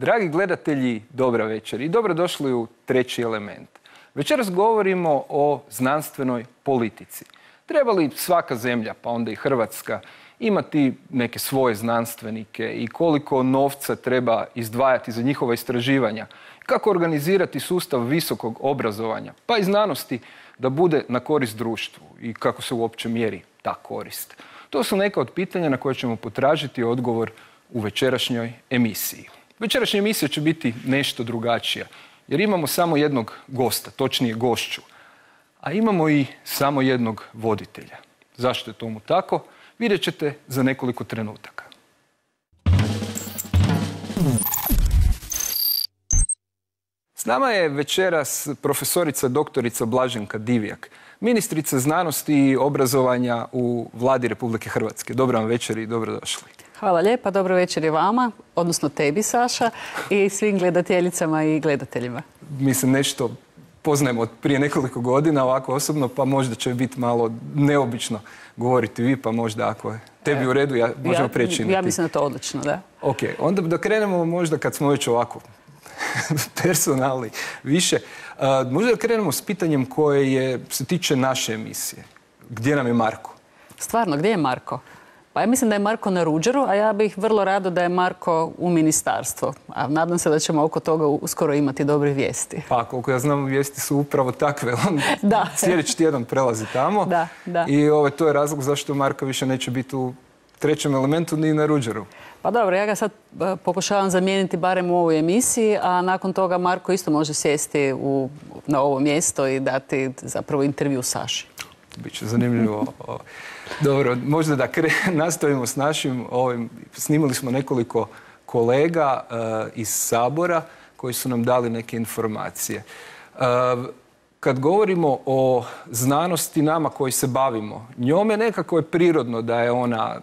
Dragi gledatelji, dobra večer i dobrodošli u treći element. Večeras govorimo o znanstvenoj politici. Treba li svaka zemlja, pa onda i Hrvatska, imati neke svoje znanstvenike i koliko novca treba izdvajati za njihova istraživanja? Kako organizirati sustav visokog obrazovanja, pa i znanosti, da bude na korist društvu i kako se uopće mjeri ta korist? To su neka od pitanja na koje ćemo potražiti odgovor u večerašnjoj emisiji. Večerašnja emisija će biti nešto drugačija, jer imamo samo jednog gosta, točnije gošću, a imamo i samo jednog voditelja. Zašto je tomu tako? Vidjet ćete za nekoliko trenutaka. S nama je večeras profesorica doktorica Blaženka Divjak, ministrica znanosti i obrazovanja u Vladi Republike Hrvatske. Dobro vam večer i dobrodošli. Hvala lijepa, dobro večer i vama, odnosno tebi, Saša, i svim gledateljicama i gledateljima. Mislim, nešto poznajemo od prije nekoliko godina, ovako osobno, pa možda će biti malo neobično govoriti vi, pa možda ako je tebi u redu, možemo preći. Ja mislim da to odlično, da. Ok, onda da krenemo možda kad smo već ovako personalni više. Možda da krenemo s pitanjem koje se tiče naše emisije. Gdje nam je Marko? Stvarno, gdje je Marko? Pa ja mislim da je Marko na Ruđeru, a ja bih vrlo rado da je Marko u ministarstvu. A nadam se da ćemo oko toga uskoro imati dobre vijesti. Pa koliko ja znam, vijesti su upravo takve. On sljedeći tjedan prelazi tamo. Da. I to je razlog zašto Marko više neće biti u trećem elementu ni na Ruđeru. Pa dobro, ja ga sad pokušavam zamijeniti barem u ovoj emisiji, a nakon toga Marko isto može sjesti na ovo mjesto i dati zapravo intervju Saši. Biće zanimljivo. Dobro, možda da nastavimo s našim ovim. Snimili smo nekoliko kolega iz Sabora koji su nam dali neke informacije. Kad govorimo o znanosti nama koji se bavimo, njome nekako je prirodno da je ona,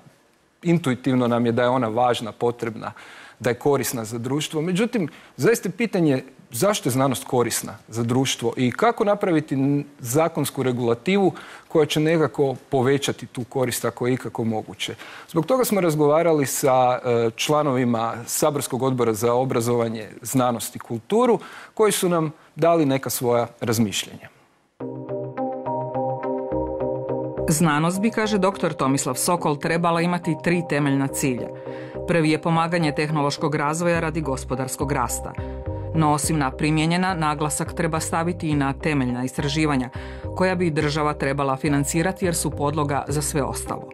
intuitivno nam je da je ona važna, potrebna, da je korisna za društvo. Međutim, zaista je pitanje zašto je znanost korisna za društvo i kako napraviti zakonsku regulativu koja će nekako povećati tu korist ako je ikako moguće. Zbog toga smo razgovarali sa članovima Saborskog odbora za obrazovanje, znanost i kulturu koji su nam dali neka svoja razmišljenja. Znanost bi, kaže dr. Tomislav Sokol, trebala imati 3 temeljna cilja. Prvi je pomaganje tehnološkog razvoja radi gospodarskog rasta. No osim na primijenjena, naglasak treba staviti i na temeljna istraživanja, koja bi država trebala financirati jer su podloga za sve ostalo.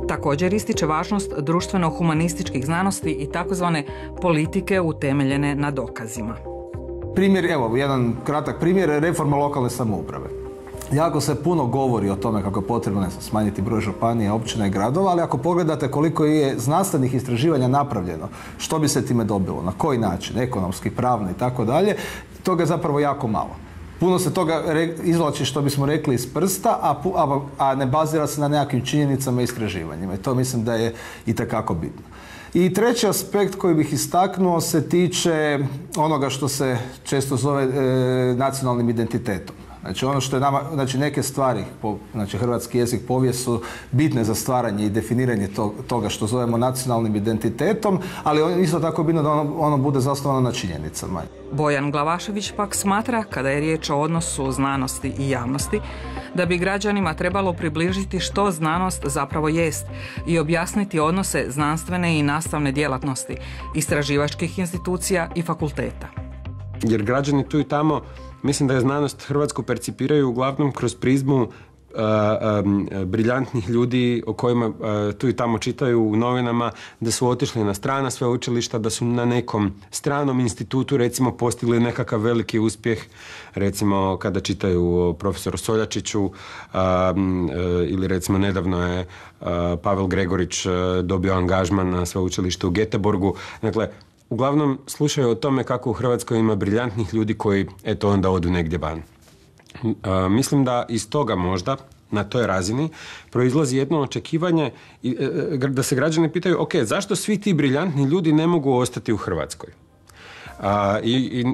Također ističe važnost društveno-humanističkih znanosti i takozvane politike utemeljene na dokazima. Primjer, evo, jedan kratak primjer, reforma lokalne samouprave. Jako se puno govori o tome kako je potrebno smanjiti broj županija, općina i gradova, ali ako pogledate koliko je znanstvenih istraživanja napravljeno, što bi se time dobilo, na koji način, ekonomski, pravno i tako dalje, toga je zapravo jako malo. Puno se toga izvlači, što bismo rekli, iz prsta, a ne bazira se na nekakvim činjenicama i istraživanjima. I to mislim da je itekako bitno. I treći aspekt koji bih istaknuo se tiče onoga što se često zove nacionalnim identitetom. Znači ono što je nama, znači neke stvari, znači hrvatski jezik, povijest su bitne za stvaranje i definiranje toga što zovemo nacionalnim identitetom, ali isto tako bitno da ono bude zasnovano na činjenicama. Bojan Glavašević pak smatra, kada je riječ o odnosu znanosti i javnosti, da bi građanima trebalo približiti što znanost zapravo jest i objasniti odnose znanstvene i nastavne djelatnosti, istraživačkih institucija i fakulteta. Jer građani tu i tamo, mislim da je znanost Hrvatsku percipiraju uglavnom kroz prizmu briljantnih ljudi o kojima tu i tamo čitaju u novinama da su otišli na strana sveučilišta, da su na nekom stranom institutu recimo postigli nekakav veliki uspjeh, recimo kada čitaju o profesoru Soljačiću ili recimo nedavno je Pavel Gregorić dobio angažman na sveučilištu u Göteborgu. Dakle, uglavnom slušaju o tome kako u Hrvatskoj ima briljantnih ljudi koji eto onda odu negdje van. Mislim da iz toga možda na toj razini proizlazi jedno očekivanje da se građani pitaju ok, zašto svi ti briljantni ljudi ne mogu ostati u Hrvatskoj? I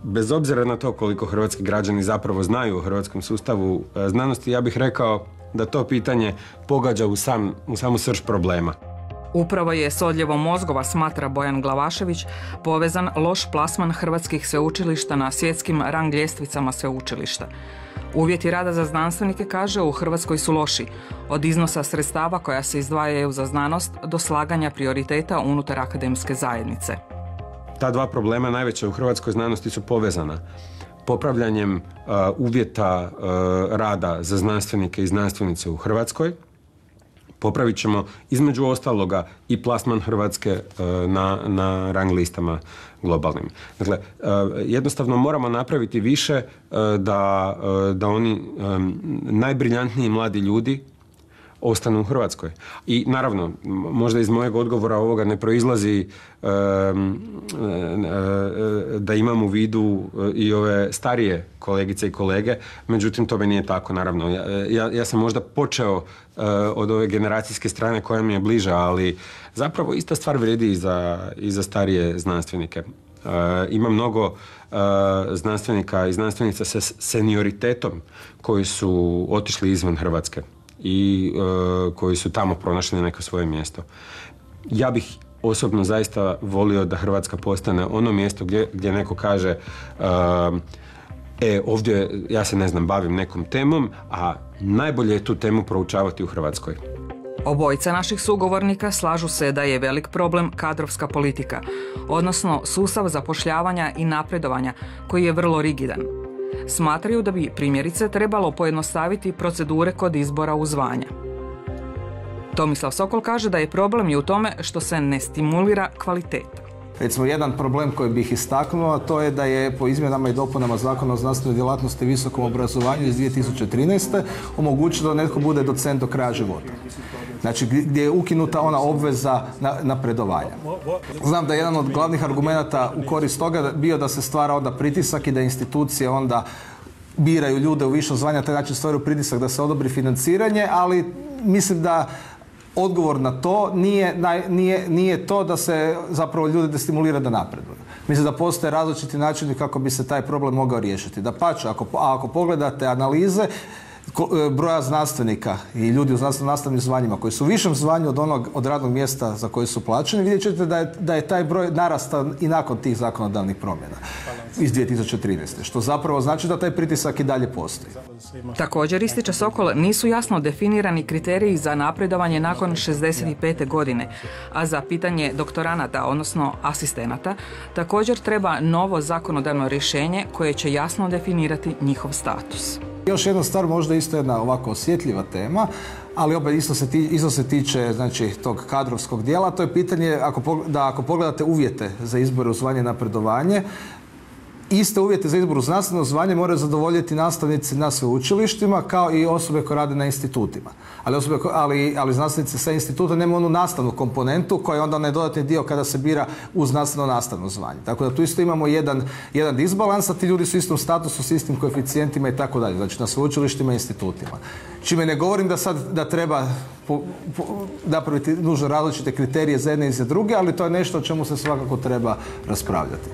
bez obzira na to koliko hrvatski građani zapravo znaju o hrvatskom sustavu znanosti, ja bih rekao da to pitanje pogađa u samu srž problema. Upravo je s odljevom mozgova, smatra Bojan Glavašević, povezan loš plasman hrvatskih sveučilišta na svjetskim rang ljestvicama sveučilišta. Uvjeti rada za znanstvenike, kaže, u Hrvatskoj su loši, od iznosa sredstava koja se izdvajaju za znanost do slaganja prioriteta unutar akademske zajednice. Ta dva problema najveća u hrvatskoj znanosti su povezana. Popravljanjem uvjeta rada za znanstvenike i znanstvenice u Hrvatskoj, popravit ćemo između ostaloga i plasman Hrvatske na rang listama globalnim. Dakle, jednostavno moramo napraviti više da oni najbriljantniji mladi ljudi ostanu u Hrvatskoj. I naravno, možda iz mojeg odgovora ovoga ne proizlazi da imam u vidu i ove starije kolegice i kolege, međutim tome nije tako, naravno. Ja sam možda počeo od ove generacijske strane koja mi je bliža, ali zapravo ista stvar vrijedi i za starije znanstvenike. Ima mnogo znanstvenika i znanstvenica sa senioritetom koji su otišli izvan Hrvatske i koji su tamo pronašli neko svoje mjesto. Ja bih osobno zaista volio da Hrvatska postane ono mjesto gdje neko kaže ovdje ja se bavim nekom temom, a najbolje je tu temu proučavati u Hrvatskoj. Obojica naših sugovornika slažu se da je velik problem kadrovska politika, odnosno sustav zapošljavanja i napredovanja koji je vrlo rigidan. Smatraju da bi primjerice trebalo pojednostaviti procedure kod izbora u zvanja. Tomislav Sokol kaže da je problem i u tome što se ne stimulira kvaliteta. Recimo, jedan problem koji bih istaknuo, a to je da je po izmjenama i dopunama Zakona o znanstvenoj djelatnosti i visokom obrazovanju iz 2013. omogućilo da netko bude docent do kraja života. Znači, gdje je ukinuta ona obveza napredovanja. Znam da je jedan od glavnih argumenata u korist toga bio da se stvara onda pritisak i da institucije onda biraju ljude u višo zvanja, taj način stvaraju pritisak da se odobri financiranje, ali mislim da odgovor na to nije to da se zapravo ljude destimulira da napreduju. Mislim da postoje različiti načini kako bi se taj problem mogao riješiti. Dapače, ako pogledate analize broja znanstvenika i ljudi u znanstveno-nastavnim zvanjima koji su u višem zvanju od radnog mjesta za koje su plaćeni, vidjet ćete da je taj broj narastao i nakon tih zakonodavnih promjena iz 2013. Što zapravo znači da taj pritisak i dalje postoji. Također, ističe Sokol, nisu jasno definirani kriteriji za napredovanje nakon 65. godine, a za pitanje doktoranata, odnosno asistenata, također treba novo zakonodavno rješenje koje će jasno definirati njihov status. Još jedna stvar, možda isto jedna ovako osjetljiva tema, ali opet isto se tiče znači, tog kadrovskog dijela. To je pitanje ako pogledate uvjete za izbor u zvanje i napredovanje, iste uvjete za izbor u znanstveno zvanje moraju nastavnici na sveučilištima kao i osobe koje rade na institutima. Ali znanstvenici sa instituta nemaju onu nastavnu komponentu koja je onda onaj dodatni dio kada se bira u znanstveno-nastavno zvanje. Tako da tu isto imamo jedan disbalans, a ti ljudi su u istom statusu, s istim koeficijentima i tako dalje. Znači na sveučilištima i institutima. Čime ne govorim da treba napraviti nužno različite kriterije za jedne i za druge, ali to je nešto o čemu se svakako treba raspravljati.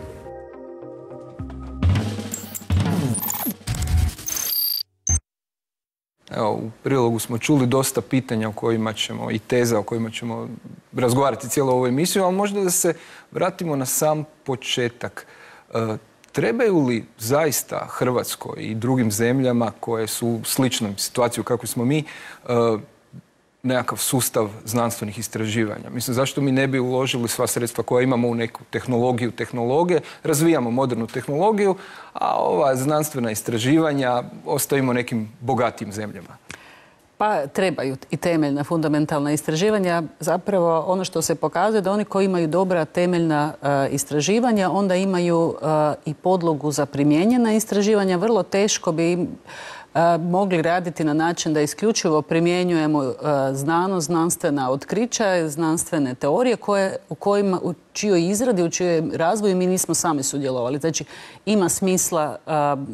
Evo, u prilogu smo čuli dosta pitanja o kojima ćemo i teza o kojima ćemo razgovarati cijelu ovu emisiju, ali možda da se vratimo na sam početak. Trebaju li zaista Hrvatskoj i drugim zemljama koje su u sličnoj situaciji kako smo mi nekakav sustav znanstvenih istraživanja? Mislim, zašto mi ne bi uložili sva sredstva koja imamo u neku tehnologije, razvijamo modernu tehnologiju, a ova znanstvena istraživanja ostavimo nekim bogatijim zemljama? Pa trebaju i temeljna, fundamentalna istraživanja. Zapravo ono što se pokazuje da oni koji imaju dobra temeljna istraživanja onda imaju i podlogu za primijenjena istraživanja. Vrlo teško bi mogli raditi na način da isključivo primjenjujemo znanost, znanstvena otkrića, znanstvene teorije u čijoj izradi, u čijoj razvoju mi nismo sami sudjelovali. Znači, ima smisla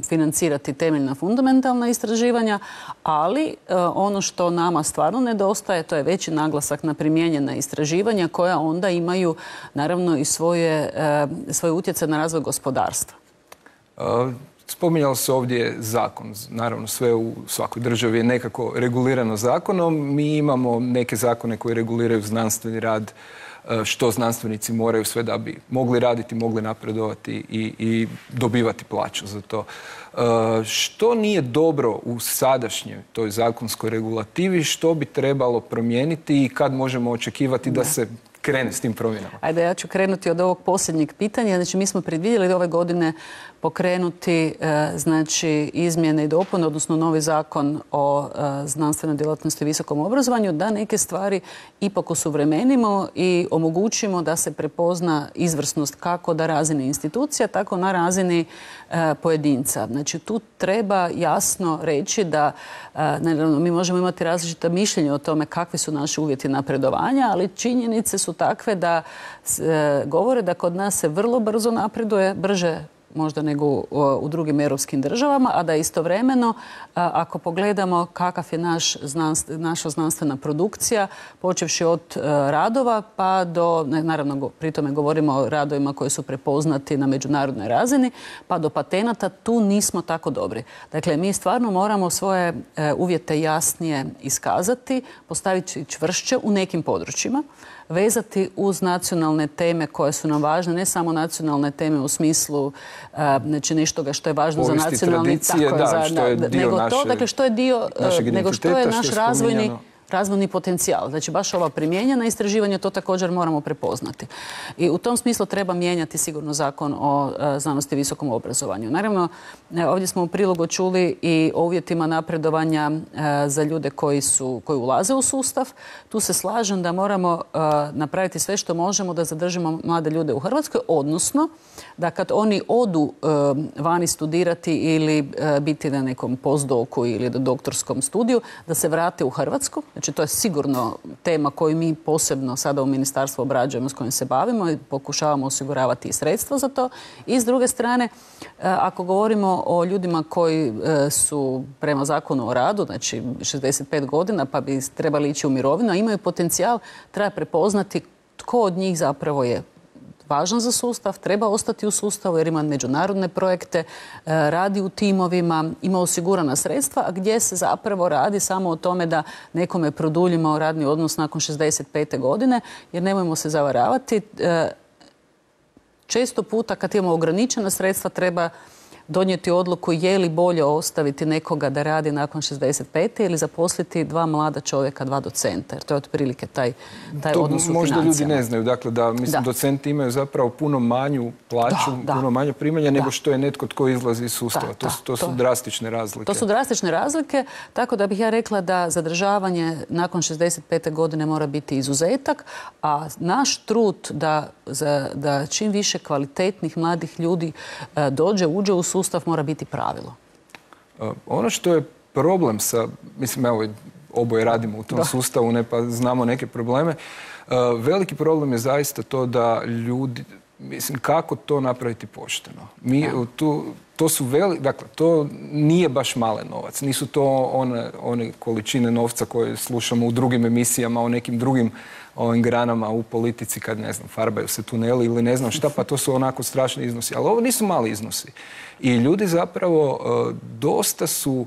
financirati temeljna fundamentalna istraživanja, ali ono što nama stvarno nedostaje, to je veći naglasak na primijenjena istraživanja koja onda imaju naravno i svoj utjecaj na razvoj gospodarstva. Spominjalo se ovdje zakon. Naravno, sve u svakoj državi je nekako regulirano zakonom. Mi imamo neke zakone koji reguliraju znanstveni rad, što znanstvenici moraju sve da bi mogli raditi, mogli napredovati i dobivati plaću za to. Što nije dobro u sadašnjoj toj zakonskoj regulativi, što bi trebalo promijeniti i kad možemo očekivati da se krene s tim promjenama? Ajde, ja ću krenuti od ovog posljednjeg pitanja. Znači, mi smo predvidjeli ove godine pokrenuti znači, izmjene i dopune, odnosno novi zakon o znanstvenoj djelatnosti i visokom obrazovanju, da neke stvari ipak osuvremenimo i omogućimo da se prepozna izvrsnost kako na razini institucija, tako na razini pojedinca. Znači, tu treba jasno reći da naravno, mi možemo imati različita mišljenja o tome kakvi su naši uvjeti napredovanja, ali činjenice su takve da govore da kod nas se vrlo brzo napreduje, brže možda nego u drugim europskim državama, a da istovremeno, ako pogledamo kakav je naša znanstvena produkcija, počevši od radova pa do, naravno pri tome govorimo o radovima koji su prepoznati na međunarodnoj razini, pa do patenata, tu nismo tako dobri. Dakle, mi stvarno moramo svoje uvjete jasnije iskazati, postaviti čvršće u nekim područjima, vezati uz nacionalne teme koje su nam važne, ne samo nacionalne teme u smislu znači nešto što je važno za nacionalni, nego što je dio nego što je naš razvojni potencijal. Znači, baš ova primijenjena istraživanja, to također moramo prepoznati. I u tom smislu treba mijenjati sigurno zakon o znanosti i visokom obrazovanju. Naravno, ovdje smo u prilogu čuli i o uvjetima napredovanja za ljude koji ulaze u sustav. Tu se slažem da moramo napraviti sve što možemo da zadržimo mlade ljude u Hrvatskoj, odnosno da kad oni odu vani studirati ili biti na nekom postdoku ili na doktorskom studiju, da se vrate u Hrvatsku. Znači, to je sigurno tema koju mi posebno sada u ministarstvu obrađujemo, s kojim se bavimo i pokušavamo osiguravati i sredstva za to. I s druge strane, ako govorimo o ljudima koji su prema zakonu o radu, znači 65 godina pa bi trebali ići u mirovinu, a imaju potencijal, treba prepoznati tko od njih zapravo je važan za sustav, treba ostati u sustavu jer ima međunarodne projekte, radi u timovima, ima osigurana sredstva, a gdje se zapravo radi samo o tome da nekome produljimo radni odnos nakon 65. godine, jer nemojmo se zavaravati. Često puta kad imamo ograničena sredstva treba donijeti odluku je li bolje ostaviti nekoga da radi nakon 65. ili zaposliti 2 mlada čovjeka, 2 docenta. Jer to je otprilike taj odnos u financijama. Možda ljudi ne znaju. Dakle, mislim, docenti imaju zapravo puno manju plaću, puno manje primanja nego što je netko tko izlazi iz sustava. To su drastične razlike. To su drastične razlike, tako da bih ja rekla da zadržavanje nakon 65. godine mora biti izuzetak, a naš trud da čim više kvalitetnih mladih ljudi uđe u sustav mora biti pravilo. Ono što je problem sa, mislim, evo, oboje radimo u tom sustavu, ne, pa znamo neke probleme. Veliki problem je zaista to da ljudi, mislim, kako to napraviti pošteno. Dakle, to nije baš male novac. Nisu to one količine novca koje slušamo u drugim emisijama o nekim drugim ovim granama u politici kad, ne znam, farbaju se tuneli ili ne znam šta, pa to su onako strašni iznosi. Ali ovo nisu mali iznosi. I ljudi zapravo dosta su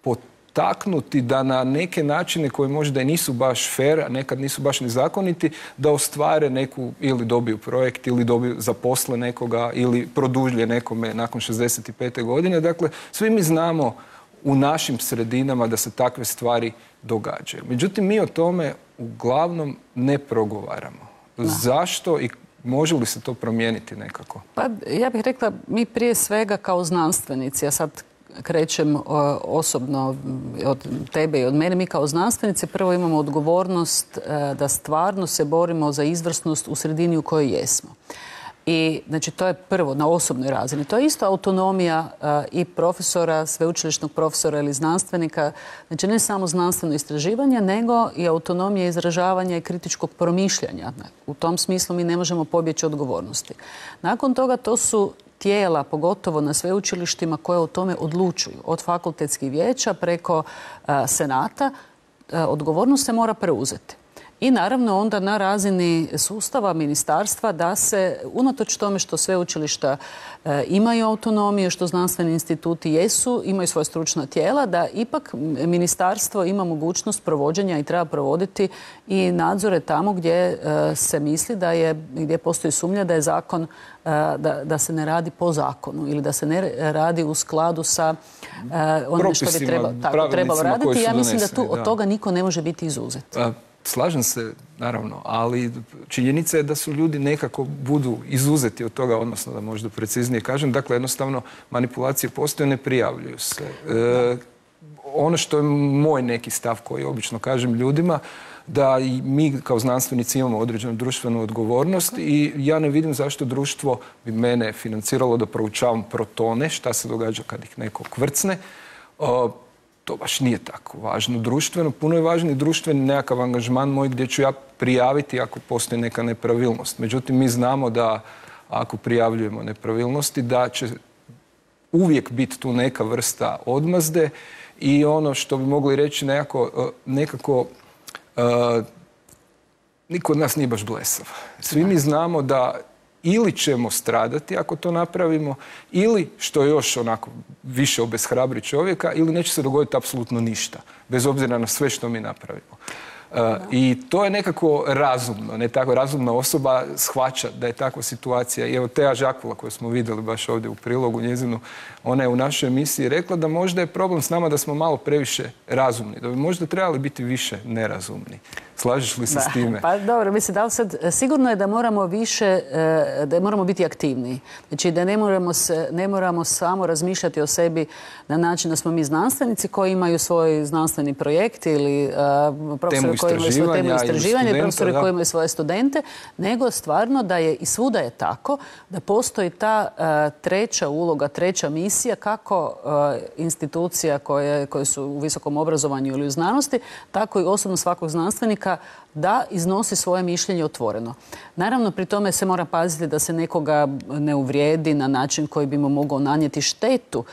potaknuti da na neke načine koji možda i nisu baš fair, a nekad nisu baš ni zakoniti, da ostvare neku, ili dobiju projekt, ili zaposle nekoga, ili produžlje nekome nakon 65. godine. Dakle, svi mi znamo u našim sredinama da se takve stvari događaju. Međutim, mi o tome uglavnom ne progovaramo. Zašto i može li se to promijeniti nekako? Pa ja bih rekla, mi prije svega kao znanstvenici, ja sad krećem osobno od tebe i od mene, mi kao znanstvenici prvo imamo odgovornost da stvarno se borimo za izvrsnost u sredini u kojoj jesmo. I znači to je prvo na osobnoj razini. To je isto autonomija i profesora, sveučilišnog profesora ili znanstvenika. Znači ne samo znanstveno istraživanje, nego i autonomija izražavanja i kritičkog promišljanja. U tom smislu mi ne možemo pobjeći odgovornosti. Nakon toga to su tijela, pogotovo na sveučilištima, koje o tome odlučuju. Od fakultetskih vijeća preko senata, odgovornost se mora preuzeti. I naravno onda na razini sustava, ministarstva, da se unatoč tome što sveučilišta imaju autonomiju, što znanstveni instituti jesu, imaju svoje stručna tijela, da ipak ministarstvo ima mogućnost provođenja i treba provoditi i nadzore tamo gdje se misli gdje postoji sumnja da je zakon, da se ne radi po zakonu ili da se ne radi u skladu sa onime što bi trebalo raditi. Ja mislim da tu od toga niko ne može biti izuzet. Slažem se, naravno, ali činjenica je da su ljudi nekako budu izuzeti od toga, odnosno da možda preciznije kažem. Dakle, jednostavno, manipulacije postoje, ne prijavljuju se. Ono što je moj neki stav koji obično kažem ljudima, da i mi kao znanstvenici imamo određenu društvenu odgovornost i ja ne vidim zašto društvo bi mene financiralo da proučavam protone, šta se događa kad ih neko kvrcne. To baš nije tako važno društveno. Puno je važniji društveni nekakav angažman moj gdje ću ja prijaviti ako postoji neka nepravilnost. Međutim, mi znamo da ako prijavljujemo nepravilnosti, da će uvijek biti tu neka vrsta odmazde i ono što bi mogli reći nekako niko od nas nije baš blesav. Svi mi znamo da ili ćemo stradati ako to napravimo, ili, što je još onako više obeshrabri čovjeka, ili neće se dogoditi apsolutno ništa, bez obzira na sve što mi napravimo. I to je nekako razumno, ne tako razumna osoba shvaća da je takva situacija. I evo Teja Žakula koju smo vidjeli baš ovdje u prilogu njezinu, ona je u našoj emisiji rekla da možda je problem s nama da smo malo previše razumni, da bi možda trebali biti više nerazumni. Slažeš li se s time? Pa dobro, mislim da sad sigurno je da moramo više, da moramo biti aktivniji. Znači da ne moramo samo razmišljati o sebi na način da smo mi znanstvenici koji imaju svoj znanstveni projekt ili profesori koji imaju svoje temu istraživanja, profesori koji imaju svoje studente, nego stvarno da je i svuda je tako da postoji ta treća uloga, treća misija kako institucija koje su u visokom obrazovanju ili u znanosti, tako i osobno svakog znanstvenika da iznosi svoje mišljenje otvoreno. Naravno, pri tome se mora paziti da se nekoga ne uvrijedi na način koji bi mu mogao nanijeti štetu,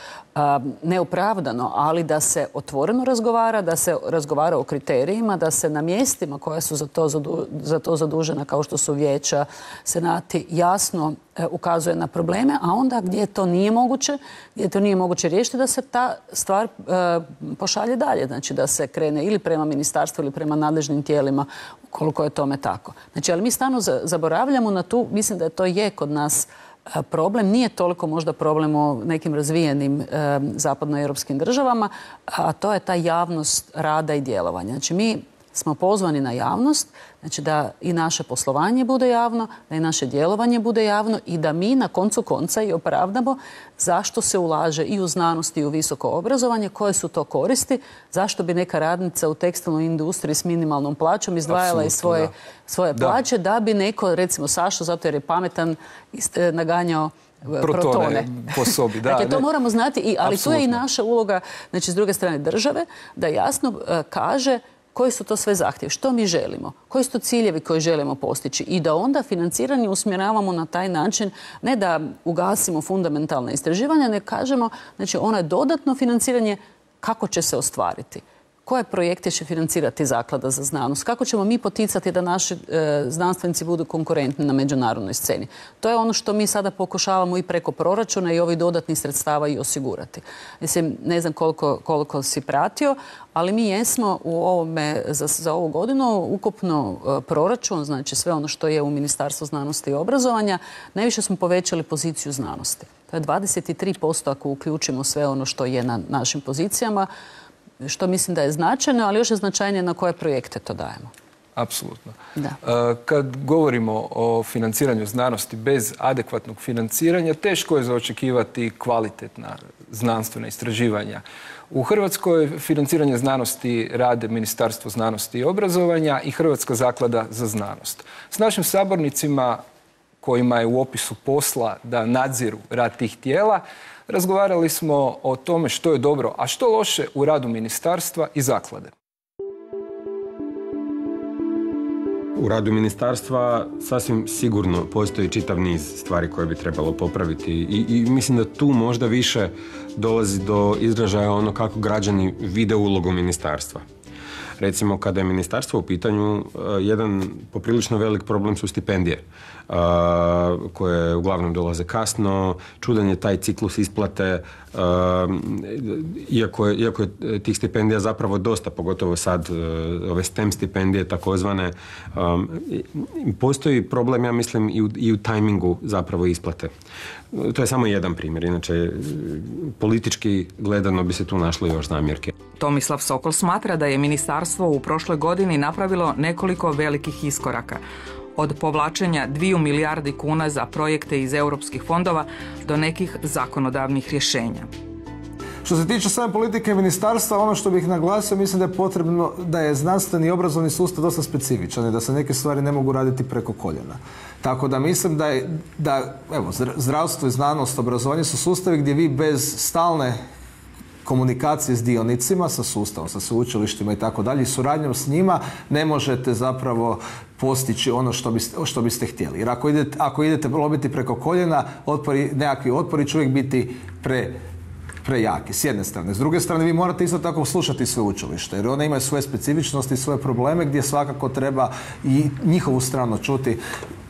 neopravdano, ali da se otvoreno razgovara, da se razgovara o kriterijima, da se na mjestima koja su za to zadužena, kao što su vijeća, senati, jasno ukazuje na probleme, a onda gdje to nije moguće riješiti, da se ta stvar pošalje dalje. Znači da se krene ili prema ministarstvu ili prema nadležnim tijelima, koliko je tome tako. Znači, ali mi stalno zaboravljamo na tu, mislim da to je kod nas problem, nije toliko možda problem u nekim razvijenim zapadnoeuropskim državama, a to je ta javnost rada i djelovanja. Znači, mi smo pozvani na javnost, znači da i naše poslovanje bude javno, da i naše djelovanje bude javno i da mi na koncu konca i opravdamo zašto se ulaže i u znanost i u visoko obrazovanje, koje su to koristi, zašto bi neka radnica u tekstilnoj industriji s minimalnom plaćom izdvajala iz svoje plaće, da bi neko, recimo Saša, zato jer je pametan, naganjao protone po sobi. Dakle, to moramo znati, ali tu je i naša uloga, znači s druge strane države, da jasno kaže koji su to sve zahtjevi, što mi želimo, koji su to ciljevi koje želimo postići i da onda financiranje usmjeravamo na taj način, ne da ugasimo fundamentalna istraživanja, ne kažemo, znači ono je dodatno financiranje, kako će se ostvariti. Koje projekte će financirati Zaklada za znanost? Kako ćemo mi poticati da naši znanstvenici budu konkurentni na međunarodnoj sceni? To je ono što mi sada pokušavamo i preko proračuna i ovih dodatnih sredstava i osigurati. Mislim, ne znam koliko si pratio, ali mi jesmo u ovome, za ovu godinu ukupno proračun, znači sve ono što je u Ministarstvu znanosti i obrazovanja, najviše smo povećali poziciju znanosti. To je 23% ako uključimo sve ono što je na našim pozicijama, što mislim da je značajno, ali još je značajnije na koje projekte to dajemo. Apsolutno. Kad govorimo o financiranju znanosti bez adekvatnog financiranja, teško je zaočekivati kvalitetna znanstvena istraživanja. U Hrvatskoj financiranje znanosti rade Ministarstvo znanosti i obrazovanja i Hrvatska zaklada za znanost. S našim sabornicima, kojima je u opisu posla da nadziru rad tih tijela, razgovarali smo o tome što je dobro, a što loše u radu ministarstva i zaklade. U radu ministarstva sasvim sigurno postoji čitav niz stvari koje bi trebalo popraviti i mislim da tu možda više dolazi do izražaja ono kako građani vide ulogu ministarstva. Recimo, kada je ministarstvo u pitanju, jedan poprilično velik problem su stipendije, koje uglavnom dolaze kasno, čudan je taj ciklus isplate, iako je tih stipendija zapravo dosta, pogotovo sad ove STEM stipendije takozvane, postoji problem, ja mislim, i u tajmingu zapravo isplate. To je samo jedan primjer, inače politički gledano bi se tu našlo još zamjerke. Tomislav Sokol smatra da je ministarstvo u prošloj godini napravilo nekoliko velikih iskoraka. Od povlačenja 2 milijardi kuna za projekte iz europskih fondova do nekih zakonodavnih rješenja. Što se tiče same politike ministarstva, ono što bih naglasio, mislim da je potrebno, da je znanstveni i obrazovni sustav dosta specifičan i da se neke stvari ne mogu raditi preko koljena. Tako da mislim evo, zdravstvo i znanost, obrazovanje su sustavi gdje vi bez stalne komunikacije s dionicima, sa sustavom, sa sveučilištima i tako dalje, i suradnjom s njima ne možete zapravo postići ono što biste htjeli. Jer ako idete lobiti preko koljena, nekakvi otpori će uvijek biti prejaki, s jedne strane. S druge strane, vi morate isto tako slušati sveučilište, jer one imaju svoje specifičnosti i svoje probleme gdje svakako treba i njihovu stranu čuti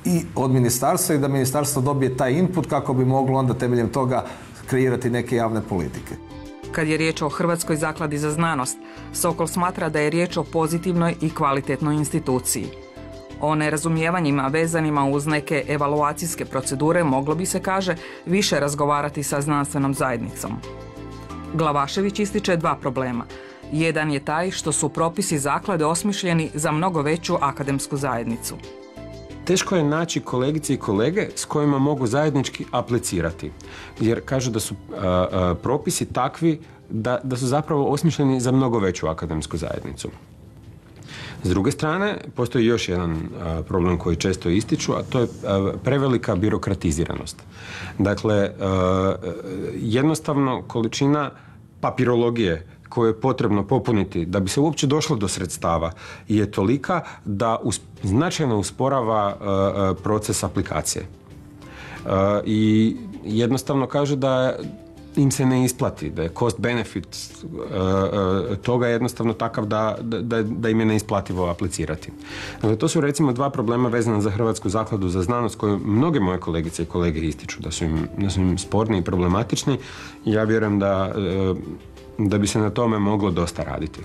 i od ministarstva i da ministarstvo dobije taj input kako bi moglo onda temeljem toga kreirati neke javne politike. Kad je riječ o Hrvatskoj zakladi za znanost, Sokol smatra da je riječ o pozitivnoj i kvalitetnoj instituciji. O nerazumijevanjima vezanima uz neke evaluacijske procedure moglo bi se, kaže, više razgovarati sa znanstvenom zajednicom. Glavašević ističe 2 problema. Jedan je taj što su propisi zaklade osmišljeni za mnogo veću akademsku zajednicu. Teško je naći kolegice i kolege s kojima mogu zajednički aplicirati, jer kažu da su propisi takvi da su zapravo osmišljeni za mnogo veću akademsku zajednicu. S druge strane, postoji još jedan problem koji često ističu, a to je prevelika birokratiziranost. Dakle, jednostavno količina papirologije koju je potrebno popuniti da bi se uopće došlo do sredstava je tolika da značajno usporava proces aplikacije. I jednostavno kažu da im se ne isplati, da je cost benefit toga jednostavno takav da im je neisplativo aplicirati. Dakle, to su recimo 2 problema vezana za Hrvatsku zakladu za znanost koje mnoge moje kolegice i kolege ističu da su im sporni i problematični. Ja vjerujem da bi se na tome moglo dosta raditi.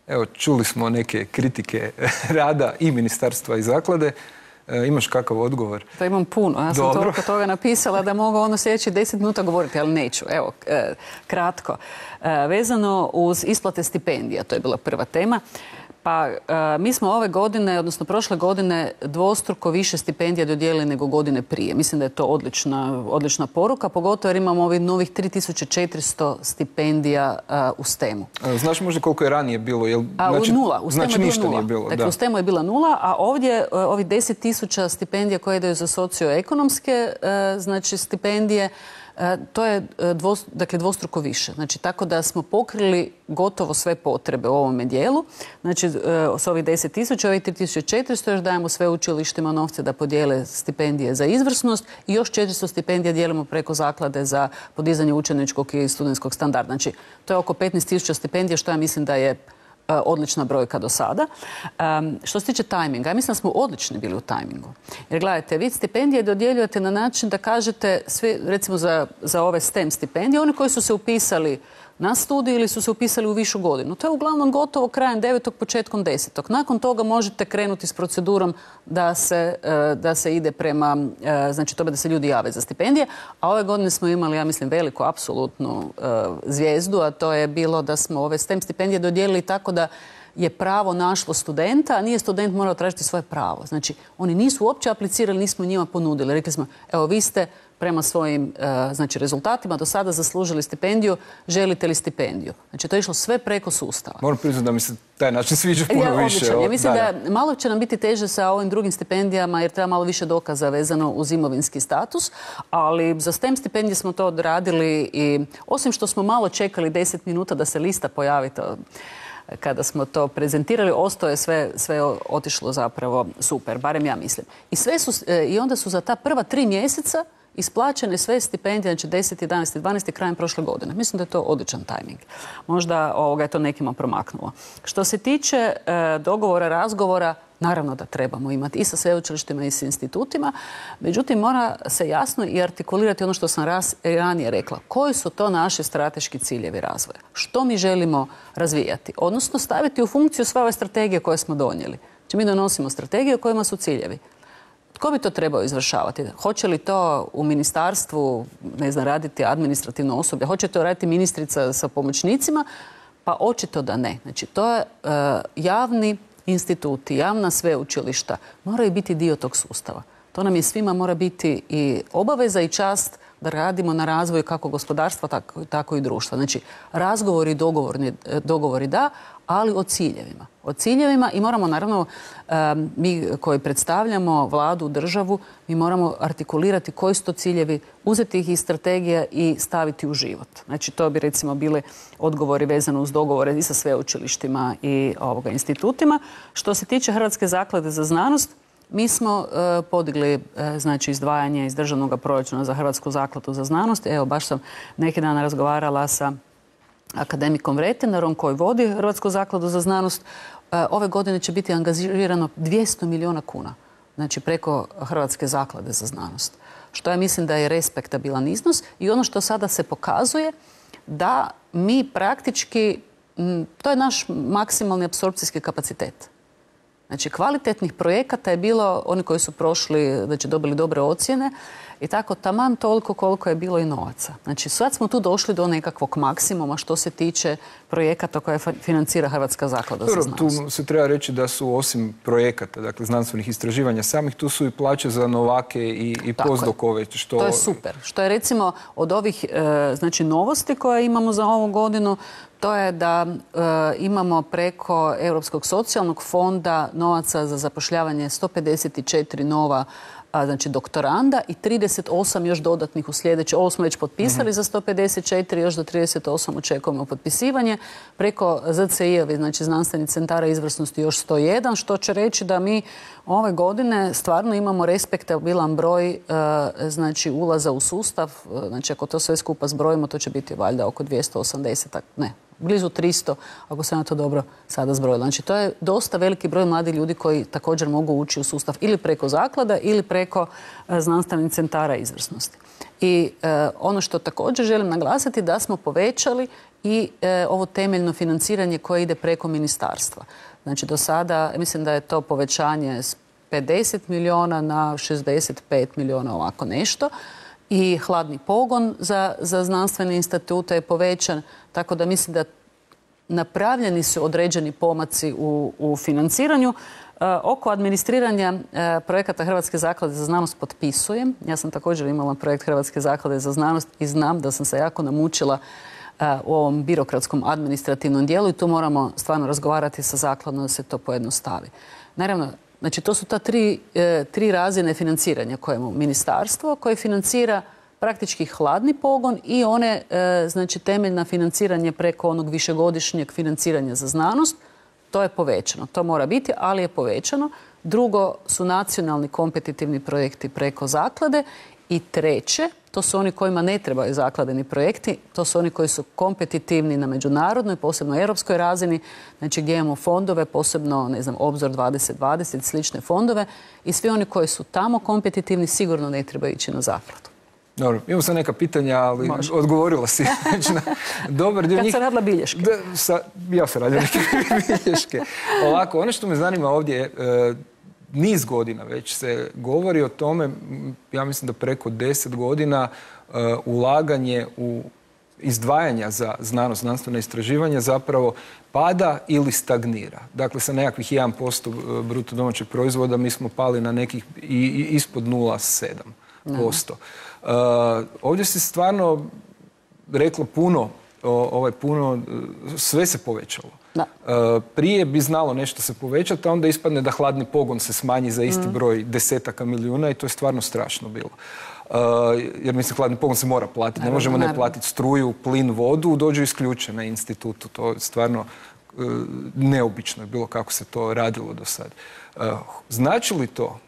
Evo, čuli smo neke kritike rada i ministarstva i zaklade. Imaš kakav odgovor? Da, imam puno. Ja sam toliko toga napisala da mogu sljedeći 10 minuta govoriti, ali neću. Evo, kratko. Vezano uz isplate stipendija, to je bila prva tema. Pa mi smo ove godine, odnosno prošle godine, dvostruko više stipendija dodijelili nego godine prije. Mislim da je to odlična poruka, pogotovo jer imamo ovih novih 3400 stipendija u STEM-u. Znaš možda koliko je ranije bilo? Nula. U znači ništa nije bilo. Dakle, u STEM-u je bila 0, a ovdje ovih 10.000 stipendija koje daju za socioekonomske znači stipendije, to je dvostruko više. Znači, tako da smo pokrili gotovo sve potrebe u ovome dijelu. Znači, s ovih 10.000, ovih 3.400 još dajemo sveučilištima novce da podijele stipendije za izvrsnost i još 400 stipendija dijelimo preko zaklade za podizanje učeničkog i studentskog standarda. Znači, to je oko 15.000 stipendija, što ja mislim da je odlična brojka do sada. Što se tiče tajminga, ja mislim da smo odlični bili u tajmingu. Jer gledajte, vi stipendije dodjeljujete na način da kažete svi, recimo za ove STEM stipendije, oni koji su se upisali na studij ili su se upisali u višu godinu. To je uglavnom gotovo krajem 9. početkom 10. Nakon toga možete krenuti s procedurom da se ide prema, znači tome da se ljudi jave za stipendije. A ove godine smo imali, ja mislim, veliku apsolutnu zvijezdu, a to je bilo da smo ove STEM stipendije dodijelili tako da je pravo našlo studenta, a nije student morao tražiti svoje pravo. Znači, oni nisu uopće aplicirali, nismo njima ponudili. Rekli smo, evo, vi ste prema svojim rezultatima do sada zaslužili stipendiju, želite li stipendiju? Znači, to je išlo sve preko sustava. Moram priznati da mi se taj način sviđa puno više. Ja mislim da malo će nam biti teže sa ovim drugim stipendijama jer treba malo više dokaza vezano uz imovinski status, ali za STEM stipendije smo to odradili i osim što smo malo čekali 10 minuta da se lista pojavi, kada smo to prezentirali, ostao je sve otišlo zapravo super, barem ja mislim. I onda su za ta prva 3 mjeseca isplaćene sve stipendije, znači 10, 11, 12 krajem prošle godine. Mislim da je to odličan tajming. Možda je to nekima promaknulo. Što se tiče dogovora, razgovora, naravno da trebamo imati i sa sveučilištima i sa institutima. Međutim, mora se jasno i artikulirati ono što sam ranije rekla. Koji su to naši strateški ciljevi razvoja? Što mi želimo razvijati? Odnosno staviti u funkciju sve ove strategije koje smo donijeli. Znači, mi donosimo strategije u kojima su ciljevi. Tko bi to trebao izvršavati? Hoće li to u ministarstvu, raditi administrativno osoblje? Hoće to raditi ministrica sa pomoćnicima? Pa očito da ne. Znači, to je javni instituti, javna sveučilišta moraju biti dio tog sustava. To nam je svima mora biti i obaveza i čast da radimo na razvoju kako gospodarstva, tako i društva. Znači, razgovori i dogovori da, ali o ciljevima. O ciljevima i moramo, naravno, mi koji predstavljamo vladu, državu, mi moramo artikulirati koji su to ciljevi, uzeti ih iz strategija i staviti u život. Znači, to bi recimo bili odgovori vezano uz dogovore i sa sveučilištima i institutima. Što se tiče Hrvatske zaklade za znanost, mi smo podigli izdvajanje iz državnog proračuna za Hrvatsku zakladu za znanost. Evo, baš sam neki dan razgovarala sa akademikom Vretenarom koji vodi Hrvatsku zakladu za znanost. Ove godine će biti angažirano 200 milijuna kuna. Znači, preko Hrvatske zaklade za znanost. Što ja mislim da je respektabilan iznos i ono što sada se pokazuje da mi praktički, to je naš maksimalni apsorpcijski kapacitet. Znači, kvalitetnih projekata je bilo, oni koji su prošli, znači dobili dobre ocjene i tako taman toliko koliko je bilo i novaca. Znači, sad smo tu došli do nekakvog maksimuma što se tiče projekata koje financira Hrvatska zaklada za znanost. Tu se treba reći da su osim projekata, dakle znanstvenih istraživanja samih, tu su i plaće za novake i postdokove. To je super. Što je recimo od ovih novosti koje imamo za ovu godinu, to je da imamo preko Europskog socijalnog fonda novaca za zapošljavanje 154 nova doktoranda i 38 još dodatnih u sljedeće. Ovo smo već potpisali za 154, još do 38 očekujemo potpisivanje. Preko ZCI-evi, znači znanstvenih centara izvrsnosti još 101, što će reći da mi ove godine stvarno imamo respektabilan broj ulaza u sustav. Znači, ako to sve skupa zbrojimo, to će biti valjda oko 280, ne, blizu 300, ako sam ja to dobro sada zbrojila. Znači, to je dosta veliki broj mladih ljudi koji također mogu ući u sustav ili preko zaklada ili preko znanstvenih centara izvrsnosti. I ono što također želim naglasiti da smo povećali i ovo temeljno financiranje koje ide preko ministarstva. Znači, do sada, mislim da je to povećanje s 50 milijuna na 65 milijuna, ovako nešto. I hladni pogon za znanstvene institute je povećan, tako da mislim da napravljeni su određeni pomaci u financiranju. Oko administriranja projekata Hrvatske zaklade za znanost potpisujem. Ja sam također imala projekt Hrvatske zaklade za znanost i znam da sam se jako namučila u ovom birokratskom administrativnom dijelu i tu moramo stvarno razgovarati sa zakladom da se to pojednostavi. Naravno, znači, to su ta tri razine financiranja koje imamo. Ministarstvo koje financira praktički hladni pogon i one, znači, temeljna financiranje preko onog višegodišnjeg financiranja za znanost. To je povećano. To mora biti, ali je povećano. Drugo su nacionalni kompetitivni projekti preko zaklade. I treće, to su oni kojima ne trebaju zakladeni projekti. To su oni koji su kompetitivni na međunarodnoj, posebno europskoj razini. Znači, gdje imamo fondove, posebno, Obzor 2020, slične fondove. I svi oni koji su tamo kompetitivni sigurno ne trebaju ići na zakladu. Dobro, imamo sad neka pitanja, ali odgovorila si na dobar dio njih. Kad sam radila bilješke? Ja sam radila neke bilješke. Ovako, ono što me zanima ovdje je, niz godina već se govori o tome, ja mislim da preko 10 godina, ulaganje u izdvajanja za znanost, znanstvena istraživanja zapravo pada ili stagnira. Dakle, sa nekakvih 1% bruto domaćeg proizvoda mi smo pali na nekih ispod 0,7%. Ovdje se stvarno reklo puno, sve se povećalo. Prije bi znalo nešto se povećati, a onda ispadne da hladni pogon se smanji za isti broj desetaka milijuna i to je stvarno strašno bilo. Jer mislim, hladni pogon se mora platiti. Ne možemo ne platiti struju, plin, vodu, dođu isključene na institutu. To je stvarno neobično je bilo kako se to radilo do sad. Znači li to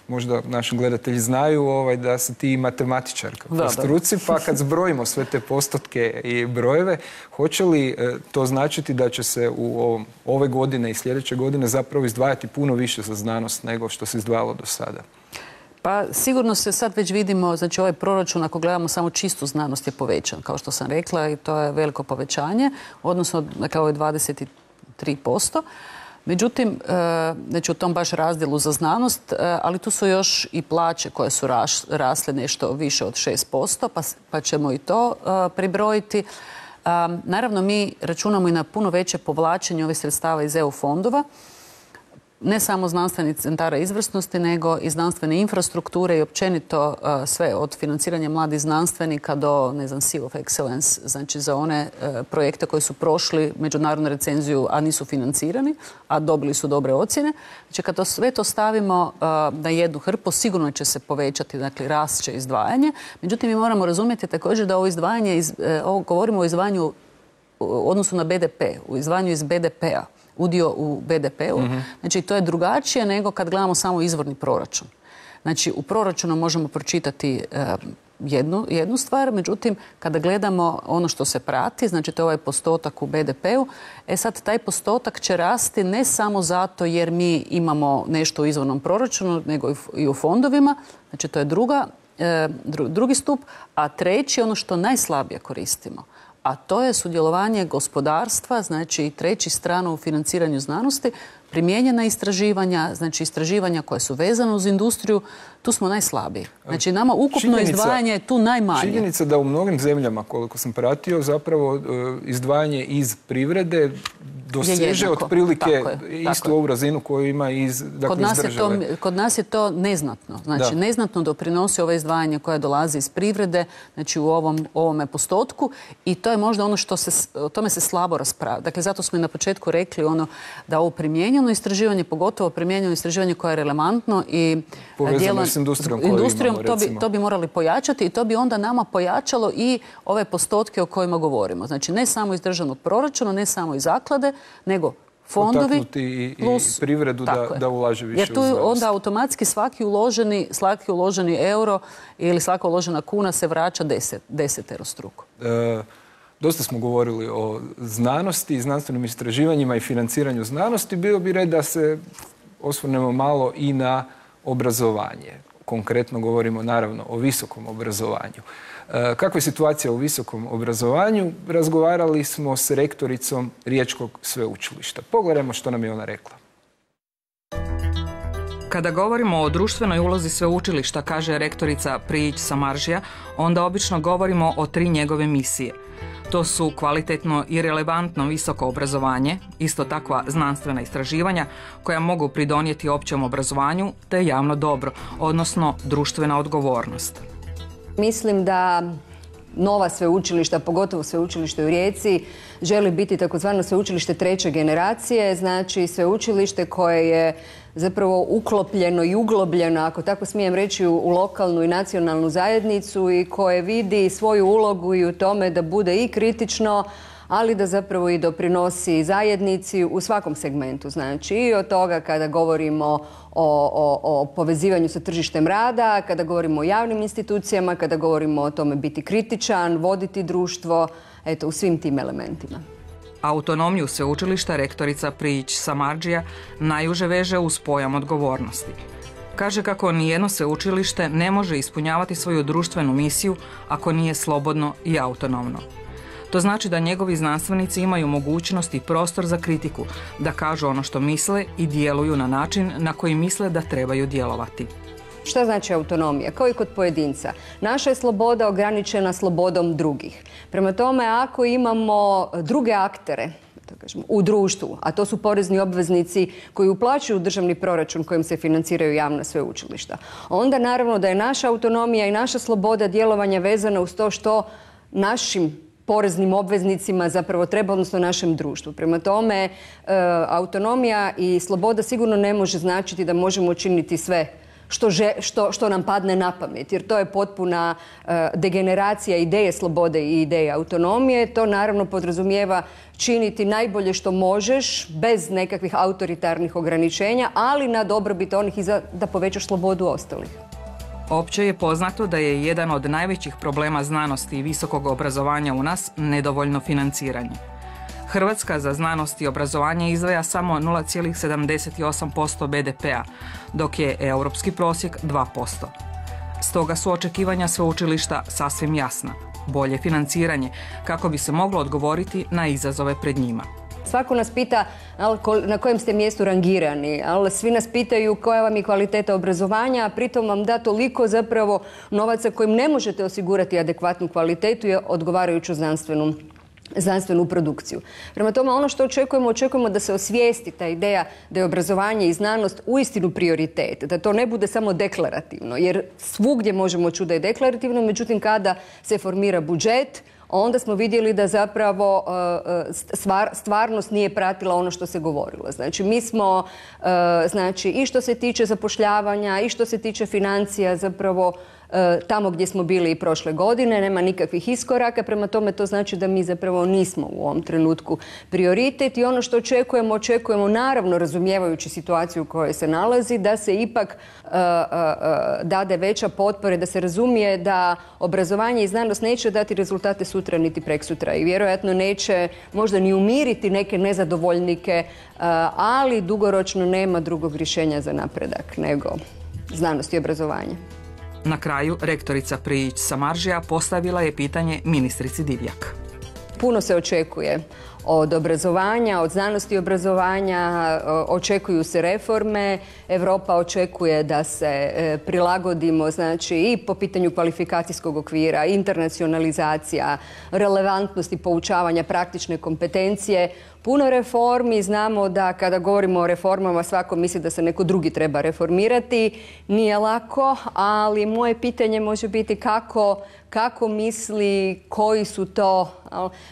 možda naši gledatelji znaju da si ti matematičarka po struci, pa kad zbrojimo sve te postotke i brojeve, hoće li to značiti da će se ove godine i sljedeće godine zapravo izdvajati puno više za znanost nego što se izdvajalo do sada? Pa sigurno se sad već vidimo, znači ovaj proračun, ako gledamo samo čistu znanost, je povećan, kao što sam rekla, i to je veliko povećanje, odnosno dakle, ovo je 23%. Međutim, znači u tom baš razdjelu za znanost, ali tu su još i plaće koje su rasle nešto više od 6%, pa ćemo i to pribrojiti. Naravno, mi računamo i na puno veće povlačenje ovih sredstava iz EU fondova, ne samo znanstvenih centara izvrsnosti, nego i znanstvene infrastrukture i općenito sve od financiranja mladih znanstvenika do, ne znam, Seal of Excellence, znači za one projekte koji su prošli međunarodnu recenziju, a nisu financirani, a dobili su dobre ocjene. Znači, kad sve to stavimo na jednu hrpu, sigurno će se povećati, dakle, rast će izdvajanje. Međutim, mi moramo razumjeti također da ovo izdvajanje, govorimo o izdvajanju u odnosu na BDP, u izdvajanju iz BDP-a, udio u BDP-u. Znači, to je drugačije nego kad gledamo samo izvorni proračun. Znači, u proračunu možemo pročitati jednu stvar, međutim, kada gledamo ono što se prati, znači to je ovaj postotak u BDP-u, sad taj postotak će rasti ne samo zato jer mi imamo nešto u izvornom proračunu, nego i u fondovima, znači to je drugi stup, a treći, ono što najslabije koristimo, a to je sudjelovanje gospodarstva, znači treći strana u financiranju znanosti, primijenjena istraživanja, znači istraživanja koje su vezane uz industriju, tu smo najslabiji. Znači nama ukupno izdvajanje je tu najmanje. Činjenica da u mnogim zemljama, koliko sam pratio, zapravo izdvajanje iz privrede doseže otprilike istu ovu razinu koju ima iz države. Kod nas je to neznatno. Znači, neznatno doprinosi ovo izdvajanje koje dolazi iz privrede, znači u ovome postotku, i to je možda ono što o tome se slabo raspravlja. Dakle, zato smo i na početku rekli da ovo primijenjeno istraživanje, pogotovo primijenjeno istraživanje koje je relevantno i povezano s industrijom koju imamo, recimo. To bi morali pojačati i to bi onda nama pojačalo i ove postotke o kojima govorimo. Znači, ne samo iz državnog proračuna, ne samo iz zaklade, nego fondovi potaknuti plus i privredu da ulaže više jer tu onda automatski svaki uloženi euro ili svaka uložena kuna se vraća deseterostruko. Dosta smo govorili o znanosti i znanstvenim istraživanjima i financiranju znanosti. Bilo bi red da se osvrnemo malo i na obrazovanje. Konkretno govorimo naravno o visokom obrazovanju. Kakva je situacija u visokom obrazovanju? Razgovarali smo s rektoricom Riječkog sveučilišta. Pogledajmo što nam je ona rekla. Kada govorimo o društvenoj ulozi sveučilišta, kaže rektorica Prijić Samaržija, onda obično govorimo o 3 njegove misije. To su kvalitetno i relevantno visoko obrazovanje, isto takva znanstvena istraživanja koja mogu pridonijeti općem obrazovanju, te javno dobro, odnosno društvena odgovornost. Mislim da nova sveučilišta, pogotovo sveučilište u Rijeci, želi biti takozvano sveučilište 3. generacije, znači sveučilište koje je zapravo uklopljeno i uglobljeno, ako tako smijem reći, u lokalnu i nacionalnu zajednicu i koje vidi svoju ulogu i u tome da bude i kritično, ali da zapravo i doprinosi zajednici u svakom segmentu. Znači i od toga kada govorimo o povezivanju sa tržištem rada, kada govorimo o javnim institucijama, kada govorimo o tome biti kritičan, voditi društvo, eto, u svim tim elementima. Autonomiju sveučilišta rektorica Prijić Samaržija najuže veže uz pojam odgovornosti. Kaže kako nijedno sveučilište ne može ispunjavati svoju društvenu misiju ako nije slobodno i autonomno. To znači da njegovi znanstvenici imaju mogućnost i prostor za kritiku, da kažu ono što misle i djeluju na način na koji misle da trebaju djelovati. Šta znači autonomija? Kao i kod pojedinca. Naša je sloboda ograničena slobodom drugih. Prema tome, ako imamo druge aktere u društvu, a to su porezni obveznici koji uplaćuju državni proračun kojim se financiraju javna sveučilišta, onda naravno da je naša autonomija i naša sloboda djelovanja vezana uz to što našim poreznim obveznicima zapravo treba, odnosno našem društvu. Prema tome, autonomija i sloboda sigurno ne može značiti da možemo učiniti sve što nam padne na pamet, jer to je potpuna degeneracija ideje slobode i ideje autonomije. To naravno podrazumijeva činiti najbolje što možeš bez nekakvih autoritarnih ograničenja, ali na dobrobit onih i da povećaš slobodu ostalih. Opće je poznato da je jedan od najvećih problema znanosti i visokog obrazovanja u nas nedovoljno financiranje. Hrvatska za znanost i obrazovanje izdvaja samo 0,78% BDP-a, dok je europski prosjek 2%. Stoga su očekivanja sveučilišta sasvim jasna. Bolje financiranje, kako bi se moglo odgovoriti na izazove pred njima. Svako nas pita na kojem ste mjestu rangirani, ali svi nas pitaju koja vam je kvaliteta obrazovanja, a pritom vam da toliko zapravo novaca kojim ne možete osigurati adekvatnu kvalitetu i odgovarajuću znanstvenu produkciju. Prema tome, ono što očekujemo da se osvijesti ta ideja da je obrazovanje i znanost uistinu prioritet, da to ne bude samo deklarativno, jer svugdje možemo čuti da je deklarativno, međutim kada se formira budžet, onda smo vidjeli da zapravo stvarnost nije pratila ono što se govorilo. Znači, mi smo, i što se tiče zapošljavanja, i što se tiče financija, zapravo tamo gdje smo bili i prošle godine, nema nikakvih iskoraka, prema tome to znači da mi zapravo nismo u ovom trenutku prioritet i ono što očekujemo naravno razumijevajući situaciju u kojoj se nalazi, da se ipak dade veća potpora, da se razumije da obrazovanje i znanost neće dati rezultate sutra niti preksutra i vjerojatno neće možda ni umiriti neke nezadovoljnike, ali dugoročno nema drugog rješenja za napredak nego znanost i obrazovanje. Na kraju, rektorica Prijić-Samaržija postavila je pitanje ministrici Divjak. Puno se očekuje od obrazovanja, od znanosti i obrazovanja, očekuju se reforme. Europa očekuje da se prilagodimo, znači i po pitanju kvalifikacijskog okvira, internacionalizacija, relevantnosti poučavanja, praktične kompetencije. Puno reformi, znamo da kada govorimo o reformama svako misli da se neko drugi treba reformirati. Nije lako, ali moje pitanje može biti kako misli, koji su to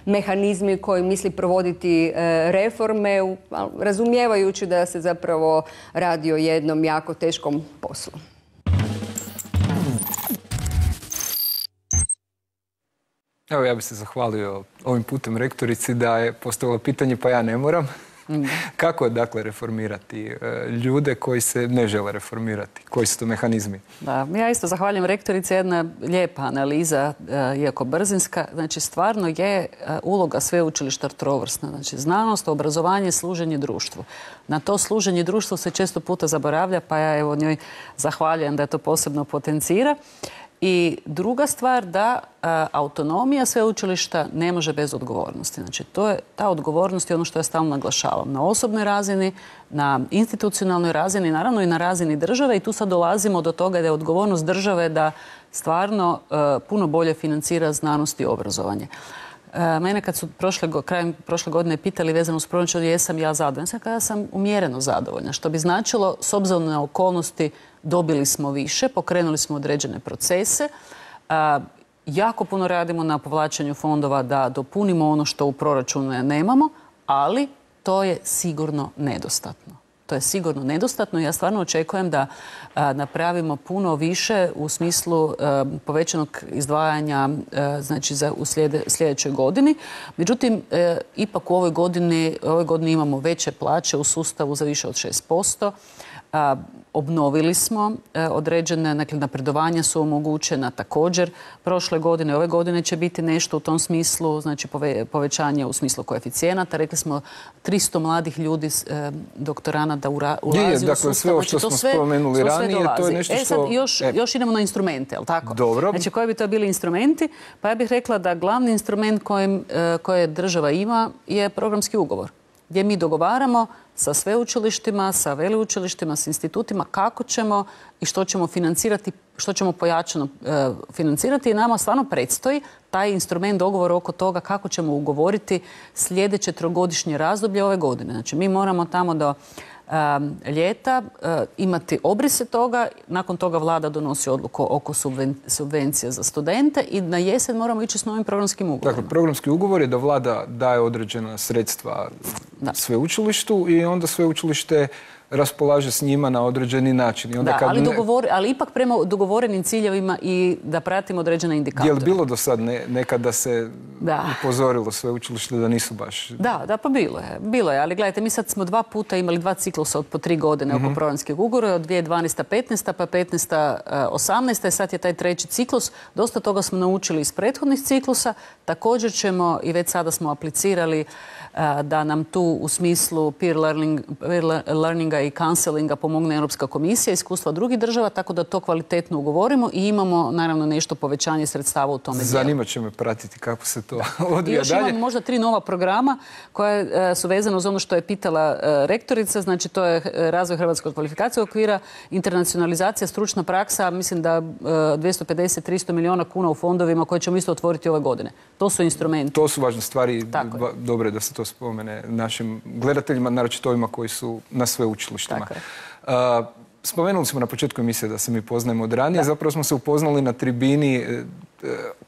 mehanizmi koji misli provoditi reforme, razumijevajući da se zapravo radi o jednom jako teškom poslu. Evo, ja bih se zahvalio ovim putem rektorici da je postavila pitanje, pa ja ne moram. Kako, dakle, reformirati ljude koji se ne žele reformirati? Koji su to mehanizmi? Da, ja isto zahvaljujem rektorici. Jedna lijepa analiza, iako brzinska. Znači, stvarno je uloga sveučilišta trovrsna. Znači, znanost, obrazovanje, služenje društvu. Na to služenje društvu se često puta zaboravlja, pa ja evo njoj zahvaljujem da to posebno potencira. I druga stvar, da autonomija sveučilišta ne može bez odgovornosti. Znači, ta odgovornost je ono što ja stalno naglašavam. Na osobnoj razini, na institucionalnoj razini, naravno i na razini države. I tu sad dolazimo do toga da je odgovornost države da stvarno puno bolje financira znanost i obrazovanje. Mene kad su krajem prošle godine pitali vezano uz proračun, jesam ja zadovoljna, kada sam umjereno zadovoljna, što bi značilo, s obzirom na okolnosti, dobili smo više, pokrenuli smo određene procese. Jako puno radimo na povlačenju fondova da dopunimo ono što u proračunu nemamo, ali to je sigurno nedostatno. To je sigurno nedostatno i ja stvarno očekujem da napravimo puno više u smislu povećanog izdvajanja znači u sljedećoj godini. Međutim, ipak u ovoj godini imamo veće plaće u sustavu za više od 6%. Obnovili smo određene, dakle, napredovanja su omogućena također prošle godine. Ove godine će biti nešto u tom smislu, znači povećanje u smislu koeficijenata. Rekli smo 300 mladih ljudi, doktoranata ulazi u sustav. Sve ovo što smo spomenuli ranije, to je nešto što... Sad još idemo na instrumente, je li tako? Dobro. Znači, koji bi to bili instrumenti? Pa ja bih rekla da glavni instrument koje država ima je programski ugovor, gdje mi dogovaramo sa sveučilištima, sa veleučilištima, s institutima kako ćemo i što ćemo financirati, što ćemo pojačano financirati i nama stvarno predstoji taj instrument dogovora oko toga kako ćemo ugovoriti sljedeće trogodišnje razdoblje ove godine. Znači, mi moramo tamo do ljeta imati obrise toga, nakon toga vlada donosi odluku oko subvencija za studente i na jesen moramo ići s novim programskim ugovorom. Dakle, programski ugovor je da vlada daje određena sredstva sveučilištu i onda sveučilište raspolaže s njima na određeni način. I onda da, ali ipak prema dogovorenim ciljevima i da pratimo određene indikatore. Je li bilo do sad nekad da se upozorilo sveučilište da nisu baš... Da, pa bilo je. Ali gledajte, mi sad smo 2 puta imali 2 ciklusa od po 3 godine oko programskih ugovora, od 2012-15, pa 15-18, i sad je taj 3. ciklus. Dosta toga smo naučili iz prethodnih ciklusa. Također ćemo, i već sada smo aplicirali da nam tu u smislu peer learninga i counselinga pomogne Europska komisija, iskustva drugih država, tako da to kvalitetno ugovorimo i imamo naravno nešto povećanje sredstava u tome dijelu. Zanimat će me pratiti kako se to odvija dalje. I još imamo možda 3 nova programa koja su vezana uz ono što je pitala rektorica, znači to je razvoj hrvatskog kvalifikacijskog okvira, internacionalizacija, stručna praksa, mislim da 250-300 milijuna kuna u fondovima koje ćemo isto otvoriti ove godine. To su instrumenti. To su važne stvari. Dobro je da se to spomene našim gledateljima, naročito ovima koji su na sveučilištima. Spomenuli smo na početku emisije da se mi poznajemo od ranije. Zapravo smo se upoznali na tribini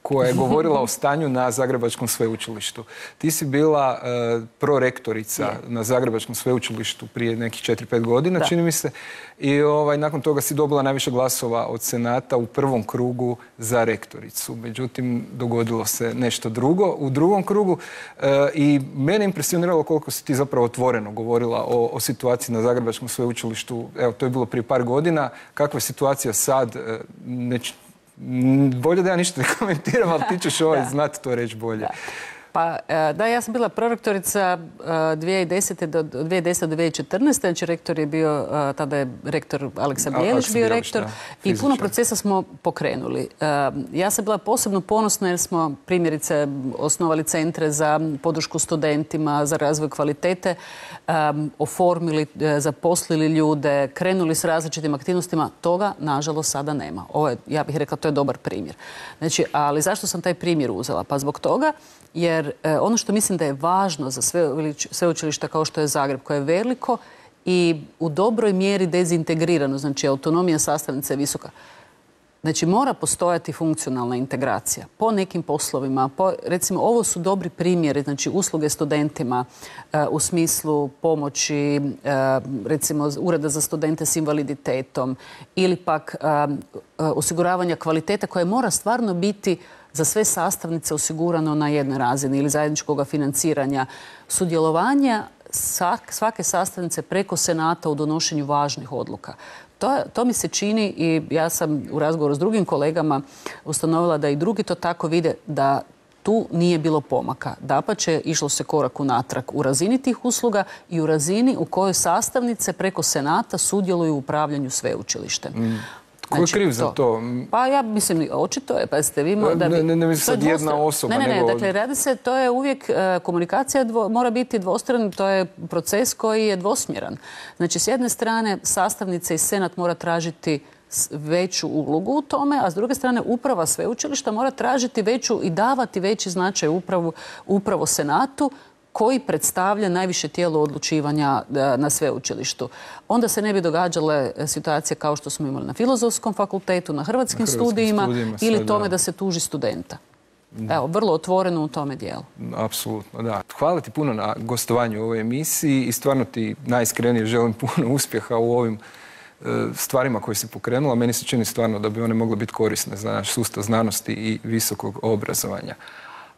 koja je govorila o stanju na Zagrebačkom sveučilištu. Ti si bila prorektorica na Zagrebačkom sveučilištu prije nekih 4-5 godina, čini mi se. I nakon toga si dobila najviše glasova od Senata u prvom krugu za rektoricu. Međutim, dogodilo se nešto drugo u drugom krugu. I mene impresioniralo koliko si ti zapravo otvoreno govorila o situaciji na Zagrebačkom sveučilištu. Evo, to je bilo prije par godina. Kakva je situacija sad? Bolje da ja ništa ne komentiram, ali ti ćeš znati to reći bolje. Pa da, ja sam bila prorektorica 2010. do 2014. Znači rektor je bio, tada je rektor Aleksa Bijelić bio rektor i puno procesa smo pokrenuli. Ja sam bila posebno ponosna jer smo primjerice osnovali centre za podršku studentima, za razvoj kvalitete, oformili, zaposlili ljude, krenuli s različitim aktivnostima. Toga, nažalost, sada nema. Ovo je, ja bih rekla, to je dobar primjer. Znači, ali zašto sam taj primjer uzela? Pa zbog toga jer ono što mislim da je važno za sveučilišta kao što je Zagreb, koje je veliko i u dobroj mjeri dezintegrirano, znači autonomija sastavnice je visoka. Znači mora postojati funkcionalna integracija po nekim poslovima. Recimo ovo su dobri primjeri, znači usluge studentima u smislu pomoći recimo ureda za studente s invaliditetom ili pak osiguravanja kvaliteta koje mora stvarno biti za sve sastavnice osigurano na jednoj razini ili zajedničkog financiranja, sudjelovanja svake sastavnice preko Senata u donošenju važnih odluka. To mi se čini i ja sam u razgovoru s drugim kolegama ustanovila da i drugi to tako vide, da tu nije bilo pomaka. Dapače, išlo se korak unatrag u razini tih usluga i u razini u kojoj sastavnice preko Senata sudjeluju u upravljanju sveučilištem. Ko je kriv za to? Pa ja mislim, očito je, pa ste vi... Ne mislim sad jedna osoba, Ne, dakle, radi se, to je uvijek, komunikacija mora biti dvostrana, to je proces koji je dvosmjeran. Znači, s jedne strane, sastavnice i Senat mora tražiti veću ulogu u tome, a s druge strane uprava sveučilišta mora tražiti veću i davati veći značaj upravo Senatu, koji predstavlja najviše tijelo odlučivanja na sveučilištu. Onda se ne bi događale situacije kao što smo imali na Filozofskom fakultetu, na hrvatskim studijima ili tome da se tuži studenta. Evo, vrlo otvoreno u tome dijelu. Apsolutno, da. Hvala ti puno na gostovanju u ovoj emisiji i stvarno ti najiskrenije želim puno uspjeha u ovim stvarima koje si pokrenula. Meni se čini stvarno da bi one mogle biti korisne za naš sustav znanosti i visokog obrazovanja.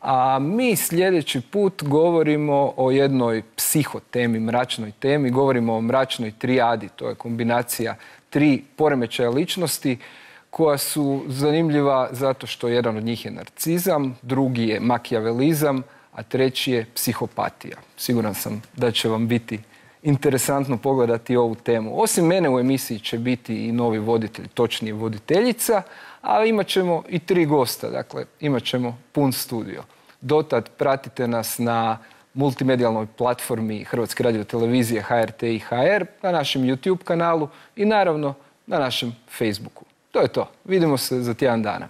A mi sljedeći put govorimo o jednoj psihotemi, mračnoj temi. Govorimo o mračnoj trijadi. To je kombinacija 3 poremećaja ličnosti koja su zanimljiva zato što jedan od njih je narcizam, drugi je makijavelizam, a treći je psihopatija. Siguran sam da će vam biti interesantno pogledati ovu temu. Osim mene u emisiji će biti i novi voditelj, točnije voditeljica, a imat ćemo i 3 gosta, dakle imat ćemo pun studio. Dotad pratite nas na multimedijalnoj platformi Hrvatske radiotelevizije HRT i HR, na našem YouTube kanalu i naravno na našem Facebooku. To je to. Vidimo se za tjedan dana.